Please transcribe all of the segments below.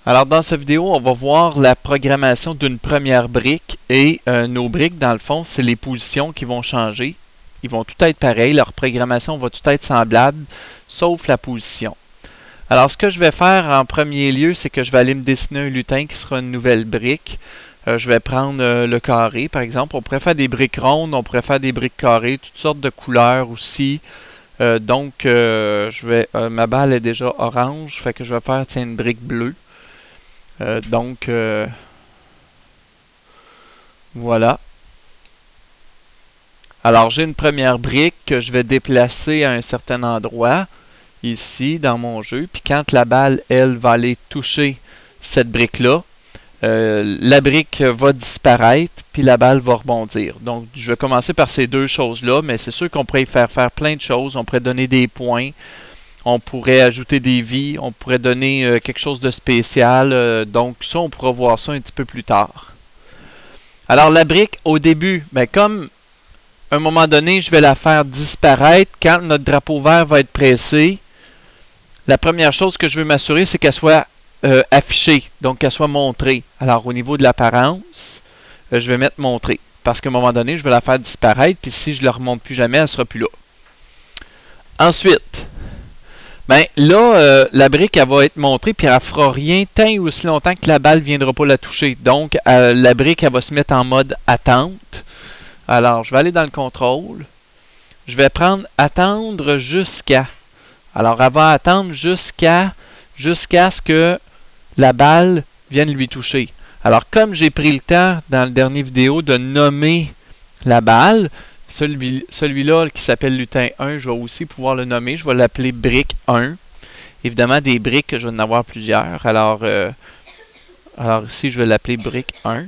Alors dans cette vidéo, on va voir la programmation d'une première brique et nos briques, dans le fond, c'est les positions qui vont changer. Ils vont tout être pareils, leur programmation va tout être semblable, sauf la position. Alors ce que je vais faire en premier lieu, c'est que je vais aller me dessiner un lutin qui sera une nouvelle brique. Je vais prendre le carré, par exemple. On pourrait faire des briques rondes, on pourrait faire des briques carrées, toutes sortes de couleurs aussi. Ma balle est déjà orange, fait que je vais faire une brique bleue. Voilà. Alors j'ai une première brique que je vais déplacer à un certain endroit, ici dans mon jeu. Puis quand la balle, elle, va aller toucher cette brique-là, la brique va disparaître, puis la balle va rebondir. Donc je vais commencer par ces deux choses-là, mais c'est sûr qu'on pourrait y faire plein de choses. On pourrait donner des points. On pourrait ajouter des vies, on pourrait donner quelque chose de spécial. Donc ça, on pourra voir ça un petit peu plus tard. Alors la brique, au début, comme à un moment donné, je vais la faire disparaître. Quand notre drapeau vert va être pressé, la première chose que je veux m'assurer, c'est qu'elle soit affichée, donc qu'elle soit montrée. Alors au niveau de l'apparence, je vais mettre montrée. Parce qu'à un moment donné, je vais la faire disparaître, puis si je ne la remonte plus jamais, elle ne sera plus là. Ensuite, la brique, elle va être montrée, puis elle ne fera rien tant et aussi longtemps que la balle ne viendra pas la toucher. Donc, la brique, elle va se mettre en mode attente. Alors, je vais aller dans le contrôle. Je vais prendre attendre jusqu'à. Alors, elle va attendre jusqu'à ce que la balle vienne lui toucher. Alors, comme j'ai pris le temps, dans la dernière vidéo, de nommer la balle, celui-là qui s'appelle lutin 1, je vais aussi pouvoir le nommer. Je vais l'appeler brique 1. Évidemment, des briques, je vais en avoir plusieurs. Alors ici, je vais l'appeler brique 1.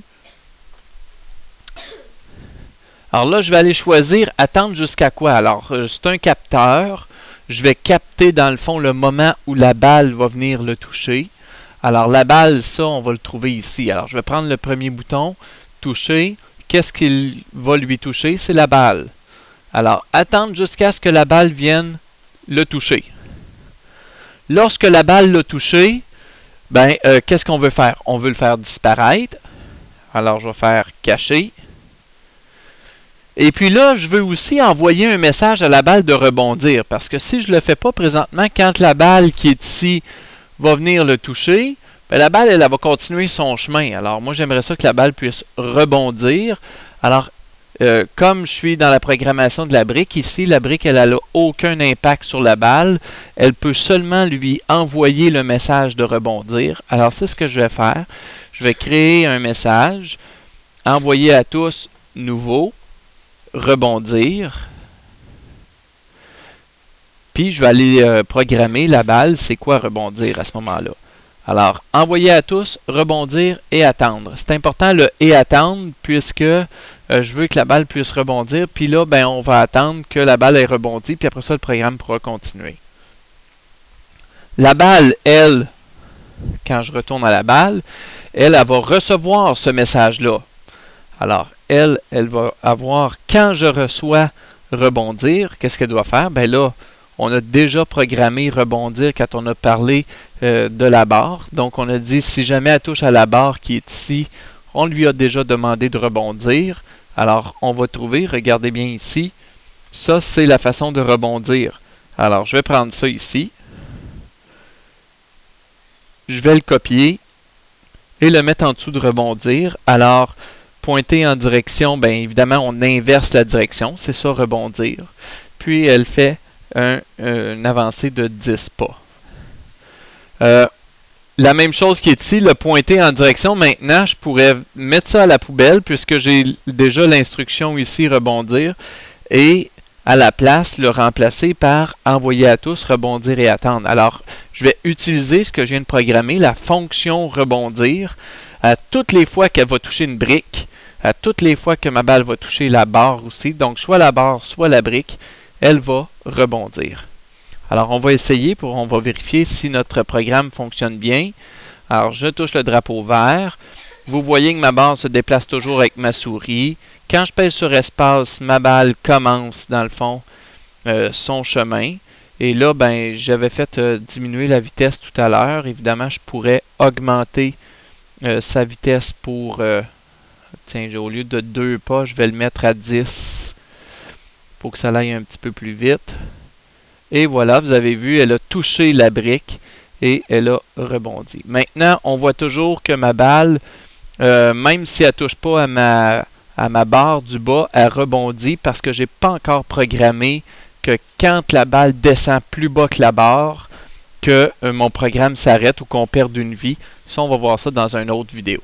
Alors là, je vais aller choisir attendre jusqu'à quoi. Alors, c'est un capteur. Je vais capter, dans le fond, le moment où la balle va venir le toucher. Alors, la balle, ça, on va le trouver ici. Alors, je vais prendre le premier bouton, toucher. Qu'est-ce qu'il va lui toucher? C'est la balle. Alors, attendre jusqu'à ce que la balle vienne le toucher. Lorsque la balle l'a touché, qu'est-ce qu'on veut faire? On veut le faire disparaître. Alors, je vais faire cacher. Et puis là, je veux aussi envoyer un message à la balle de rebondir. Parce que si je ne le fais pas présentement, quand la balle qui est ici va venir le toucher, la balle, elle va continuer son chemin. Alors, moi, j'aimerais ça que la balle puisse rebondir. Alors, comme je suis dans la programmation de la brique, ici, la brique, elle n'a aucun impact sur la balle. Elle peut seulement lui envoyer le message de rebondir. Alors, c'est ce que je vais faire. Je vais créer un message, envoyer à tous, nouveau, rebondir. Puis, je vais aller programmer la balle. C'est quoi rebondir à ce moment-là? Alors, envoyer à tous, rebondir et attendre. C'est important le « et attendre » puisque je veux que la balle puisse rebondir. Puis là, on va attendre que la balle ait rebondi. Puis après ça, le programme pourra continuer. La balle, elle, quand je retourne à la balle, elle va recevoir ce message-là. Alors, elle va avoir, quand je reçois rebondir, qu'est-ce qu'elle doit faire? Là, on a déjà programmé rebondir quand on a parlé de la barre. Donc, on a dit, si jamais elle touche à la barre qui est ici, on lui a déjà demandé de rebondir. Alors, on va trouver, regardez bien ici, ça, c'est la façon de rebondir. Alors, je vais prendre ça ici. Je vais le copier et le mettre en dessous de rebondir. Alors, pointer en direction, évidemment, on inverse la direction. C'est ça, rebondir. Puis, elle fait une avancée de 10 pas. La même chose qui est ici, le pointer en direction. Maintenant, je pourrais mettre ça à la poubelle puisque j'ai déjà l'instruction ici, rebondir. Et à la place, le remplacer par envoyer à tous, rebondir et attendre. Alors, je vais utiliser ce que je viens de programmer, la fonction rebondir, à toutes les fois qu'elle va toucher une brique, à toutes les fois que ma balle va toucher la barre aussi. Donc, soit la barre, soit la brique, elle va rebondir. Alors, on va essayer, on va vérifier si notre programme fonctionne bien. Alors, je touche le drapeau vert. Vous voyez que ma barre se déplace toujours avec ma souris. Quand je pèse sur espace, ma balle commence, dans le fond, son chemin. Et là, j'avais fait diminuer la vitesse tout à l'heure. Évidemment, je pourrais augmenter sa vitesse pour... tiens, au lieu de 2 pas, je vais le mettre à 10 pour que ça aille un petit peu plus vite. Et voilà, vous avez vu, elle a touché la brique et elle a rebondi. Maintenant, on voit toujours que ma balle, même si elle ne touche pas à ma barre du bas, elle rebondit parce que je n'ai pas encore programmé que quand la balle descend plus bas que la barre, que mon programme s'arrête ou qu'on perde une vie. Ça, on va voir ça dans une autre vidéo.